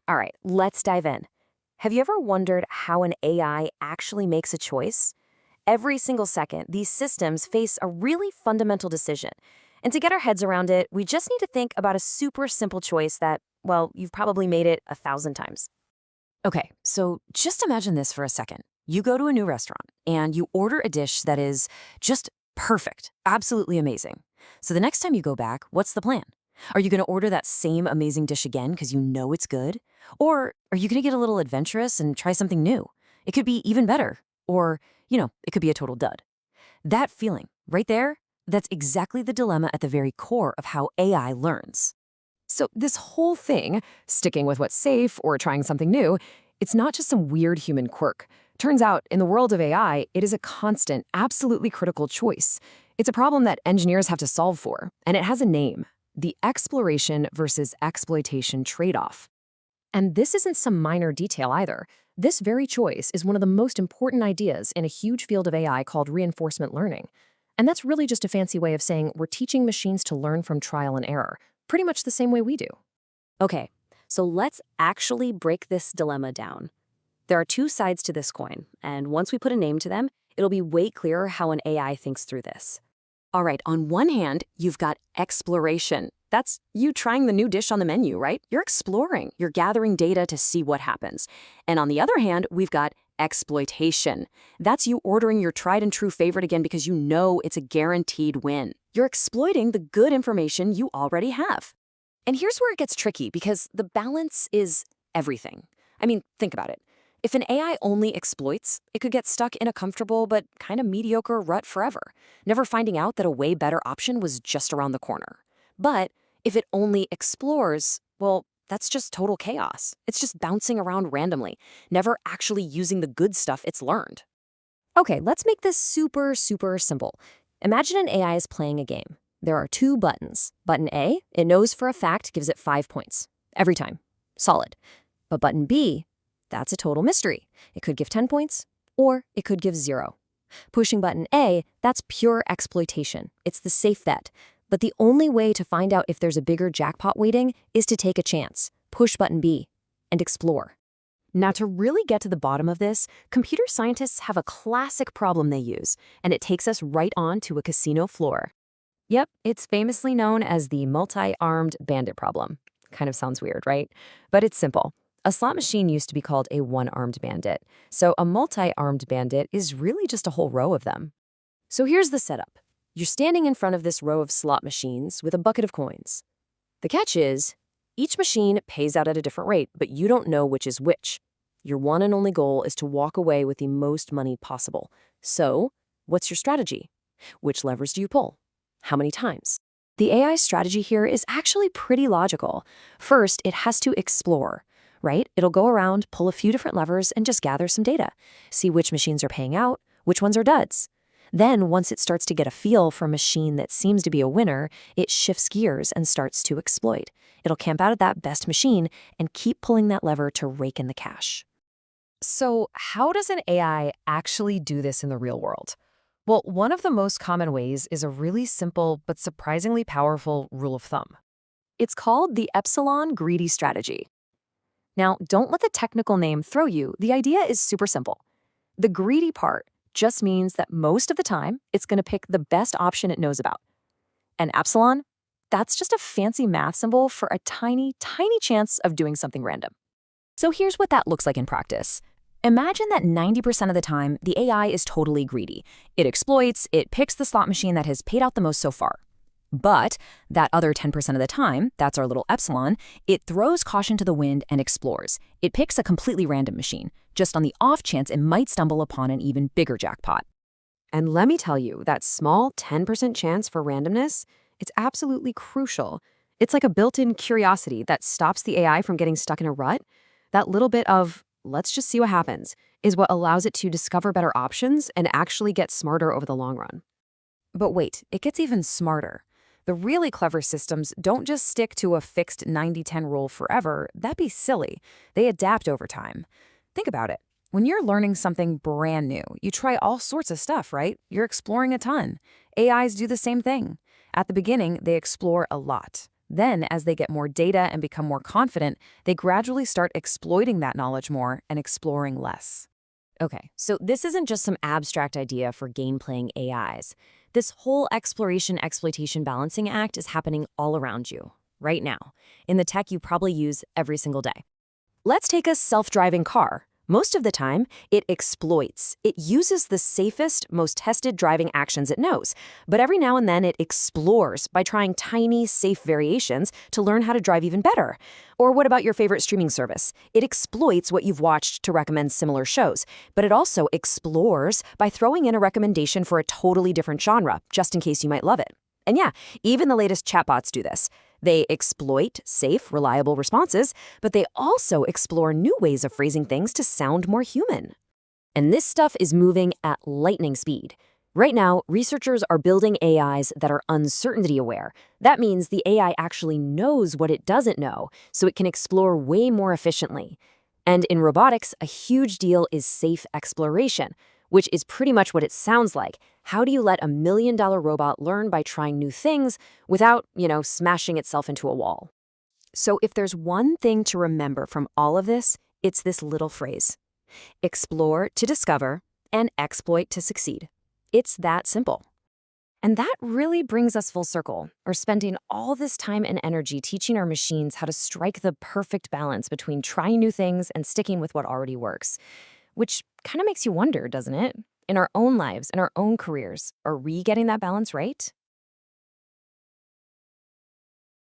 All right, let's dive in. Have you ever wondered how an AI actually makes a choice? Every single second, these systems face a really fundamental decision. And to get our heads around it, we just need to think about a super simple choice that, well, you've probably made it 1,000 times. Okay, so just imagine this for a second. You go to a new restaurant and you order a dish that is just perfect, absolutely amazing. So the next time you go back, what's the plan? Are you going to order that same amazing dish again because you know it's good? Or are you going to get a little adventurous and try something new? It could be even better. Or, it could be a total dud. That feeling, right there, that's exactly the dilemma at the very core of how AI learns. So this whole thing, sticking with what's safe or trying something new, it's not just some weird human quirk. Turns out, in the world of AI, it is a constant, absolutely critical choice. It's a problem that engineers have to solve for, and it has a name: the exploration versus exploitation trade-off. And this isn't some minor detail either. This very choice is one of the most important ideas in a huge field of AI called reinforcement learning. And that's really just a fancy way of saying we're teaching machines to learn from trial and error, pretty much the same way we do. Okay, so let's actually break this dilemma down. There are two sides to this coin, and once we put a name to them, it'll be way clearer how an AI thinks through this. All right, on one hand, you've got exploration. That's you trying the new dish on the menu, right? You're exploring. You're gathering data to see what happens. And on the other hand, we've got exploitation. That's you ordering your tried and true favorite again because you know it's a guaranteed win. You're exploiting the good information you already have. And here's where it gets tricky because the balance is everything. I mean, think about it. If an AI only exploits, it could get stuck in a comfortable but kind of mediocre rut forever, never finding out that a way better option was just around the corner. But if it only explores, well, that's just total chaos. It's just bouncing around randomly, never actually using the good stuff it's learned. Okay, let's make this super, super simple. Imagine an AI is playing a game. There are two buttons. Button A, it knows for a fact, gives it 5 points. Every time. Solid. But button B, that's a total mystery. It could give 10 points, or it could give 0. Pushing button A, that's pure exploitation. It's the safe bet. But the only way to find out if there's a bigger jackpot waiting is to take a chance, push button B, and explore. Now, to really get to the bottom of this, computer scientists have a classic problem they use, and it takes us right on to a casino floor. Yep, it's famously known as the multi-armed bandit problem. Kind of sounds weird, right? But it's simple. A slot machine used to be called a one-armed bandit, so a multi-armed bandit is really just a whole row of them. So here's the setup. You're standing in front of this row of slot machines with a bucket of coins. The catch is, each machine pays out at a different rate, but you don't know which is which. Your one and only goal is to walk away with the most money possible. So, what's your strategy? Which levers do you pull? How many times? The AI strategy here is actually pretty logical. First, it has to explore, right? It'll go around, pull a few different levers, and just gather some data. See which machines are paying out, which ones are duds. Then, once it starts to get a feel for a machine that seems to be a winner, it shifts gears and starts to exploit. It'll camp out at that best machine and keep pulling that lever to rake in the cash. So, how does an AI actually do this in the real world? Well, one of the most common ways is a really simple but surprisingly powerful rule of thumb. It's called the epsilon greedy strategy. Now, don't let the technical name throw you. The idea is super simple. The greedy part just means that most of the time, it's going to pick the best option it knows about. And epsilon, that's just a fancy math symbol for a tiny, tiny chance of doing something random. So here's what that looks like in practice. Imagine that 90% of the time, the AI is totally greedy. It exploits, it picks the slot machine that has paid out the most so far. But that other 10% of the time, that's our little epsilon, it throws caution to the wind and explores. It picks a completely random machine, just on the off chance it might stumble upon an even bigger jackpot. And let me tell you, that small 10% chance for randomness, it's absolutely crucial. It's like a built-in curiosity that stops the AI from getting stuck in a rut. That little bit of, let's just see what happens, is what allows it to discover better options and actually get smarter over the long run. But wait, it gets even smarter. The really clever systems don't just stick to a fixed 90-10 rule forever. That'd be silly. They adapt over time. Think about it. When you're learning something brand new, you try all sorts of stuff, right? You're exploring a ton. AIs do the same thing. At the beginning, they explore a lot. Then, as they get more data and become more confident, they gradually start exploiting that knowledge more and exploring less. Okay, so this isn't just some abstract idea for game-playing AIs. This whole exploration-exploitation balancing act is happening all around you, right now, in the tech you probably use every single day. Let's take a self-driving car. Most of the time, it exploits. It uses the safest, most tested driving actions it knows. But every now and then, it explores by trying tiny, safe variations to learn how to drive even better. Or what about your favorite streaming service? It exploits what you've watched to recommend similar shows. But it also explores by throwing in a recommendation for a totally different genre, just in case you might love it. And yeah, even the latest chatbots do this. They exploit safe, reliable responses, but they also explore new ways of phrasing things to sound more human. And this stuff is moving at lightning speed. Right now, researchers are building AIs that are uncertainty aware. That means the AI actually knows what it doesn't know, so it can explore way more efficiently. And in robotics, a huge deal is safe exploration, which is pretty much what it sounds like. How do you let $1 million robot learn by trying new things without, smashing itself into a wall? So if there's one thing to remember from all of this, it's this little phrase: explore to discover and exploit to succeed. It's that simple. And that really brings us full circle. We're spending all this time and energy teaching our machines how to strike the perfect balance between trying new things and sticking with what already works. Which kind of makes you wonder, doesn't it? In our own lives, in our own careers, are we getting that balance right?